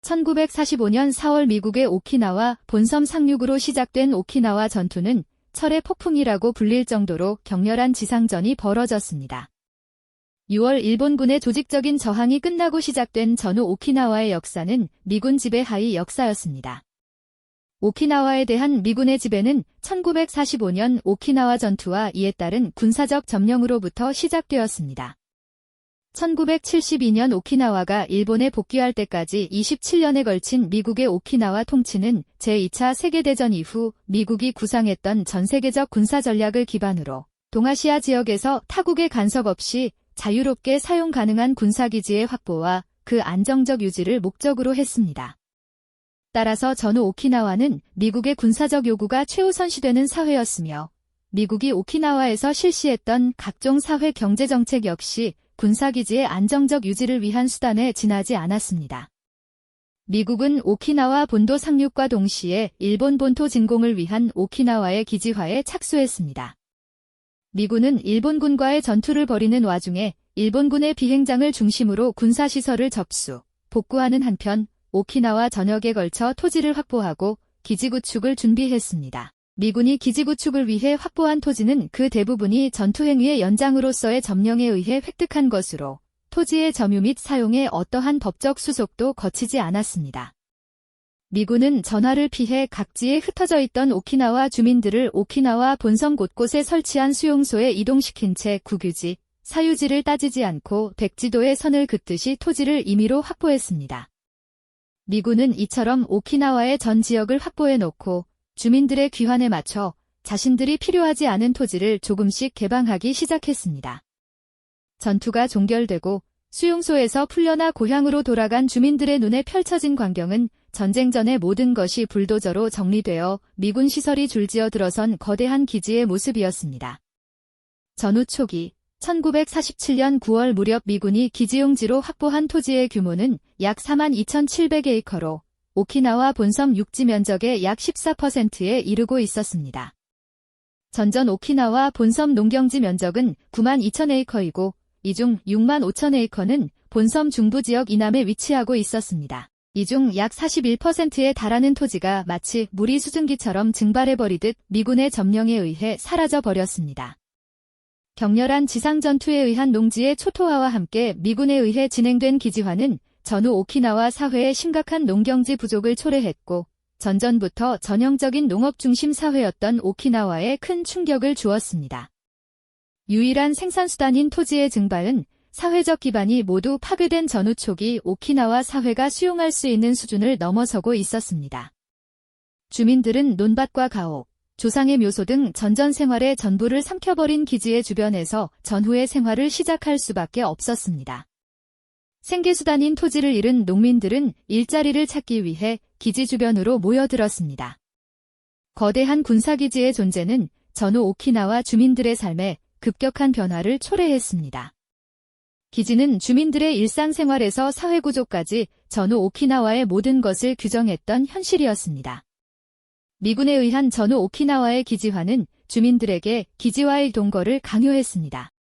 1945년 4월 미국의 오키나와 본섬 상륙으로 시작된 오키나와 전투는 철의 폭풍이라고 불릴 정도로 격렬한 지상전이 벌어졌습니다. 6월 일본군의 조직적인 저항이 끝나고 시작된 전후 오키나와의 역사는 미군 지배 하의 역사였습니다. 오키나와에 대한 미군의 지배는 1945년 오키나와 전투와 이에 따른 군사적 점령으로부터 시작되었습니다. 1972년 오키나와가 일본에 복귀할 때까지 27년에 걸친 미국의 오키나와 통치는 제2차 세계대전 이후 미국이 구상했던 전세계적 군사 전략을 기반으로 동아시아 지역에서 타국의 간섭 없이 자유롭게 사용 가능한 군사기지의 확보와 그 안정적 유지를 목적으로 했습니다. 따라서 전후 오키나와는 미국의 군사적 요구가 최우선시되는 사회였으며 미국이 오키나와에서 실시했던 각종 사회 경제 정책 역시 군사기지의 안정적 유지를 위한 수단에 지나지 않았습니다. 미국은 오키나와 본도 상륙과 동시에 일본 본토 진공을 위한 오키나와의 기지화에 착수했습니다. 미군은 일본군과의 전투를 벌이는 와중에 일본군의 비행장을 중심으로 군사시설을 접수, 복구하는 한편 오키나와 전역에 걸쳐 토지를 확보하고 기지 구축을 준비했습니다. 미군이 기지 구축을 위해 확보한 토지는 그 대부분이 전투행위의 연장으로서의 점령에 의해 획득한 것으로 토지의 점유 및 사용에 어떠한 법적 수속도 거치지 않았습니다. 미군은 전화를 피해 각지에 흩어져 있던 오키나와 주민들을 오키나와 본섬 곳곳에 설치한 수용소에 이동시킨 채 국유지, 사유지를 따지지 않고 백지도의 선을 긋듯이 토지를 임의로 확보했습니다. 미군은 이처럼 오키나와의 전 지역을 확보해 놓고 주민들의 귀환에 맞춰 자신들이 필요하지 않은 토지를 조금씩 개방하기 시작했습니다. 전투가 종결되고 수용소에서 풀려나 고향으로 돌아간 주민들의 눈에 펼쳐진 광경은 전쟁 전의 모든 것이 불도저로 정리되어 미군 시설이 줄지어 들어선 거대한 기지의 모습이었습니다. 전후 초기 1947년 9월 무렵 미군이 기지용지로 확보한 토지의 규모는 약 42,700에이커로 오키나와 본섬 육지 면적의 약 14%에 이르고 있었습니다. 전전 오키나와 본섬 농경지 면적은 92,000에이커이고 이 중 65,000에이커는 본섬 중부 지역 이남에 위치하고 있었습니다. 이 중 약 41%에 달하는 토지가 마치 무리 수증기처럼 증발해버리듯 미군의 점령에 의해 사라져버렸습니다. 격렬한 지상전투에 의한 농지의 초토화와 함께 미군에 의해 진행된 기지화는 전후 오키나와 사회의 심각한 농경지 부족을 초래했고 전전부터 전형적인 농업 중심 사회였던 오키나와에 큰 충격을 주었습니다. 유일한 생산수단인 토지의 증발은 사회적 기반이 모두 파괴된 전후 초기 오키나와 사회가 수용할 수 있는 수준을 넘어서고 있었습니다. 주민들은 논밭과 가옥, 조상의 묘소 등 전전 생활의 전부를 삼켜버린 기지의 주변에서 전후의 생활을 시작할 수밖에 없었습니다. 생계수단인 토지를 잃은 농민들은 일자리를 찾기 위해 기지 주변으로 모여들었습니다. 거대한 군사기지의 존재는 전후 오키나와 주민들의 삶에 급격한 변화를 초래했습니다. 기지는 주민들의 일상생활에서 사회구조까지 전후 오키나와의 모든 것을 규정했던 현실이었습니다. 미군에 의한 전후 오키나와의 기지화는 주민들에게 기지와의 동거를 강요했습니다.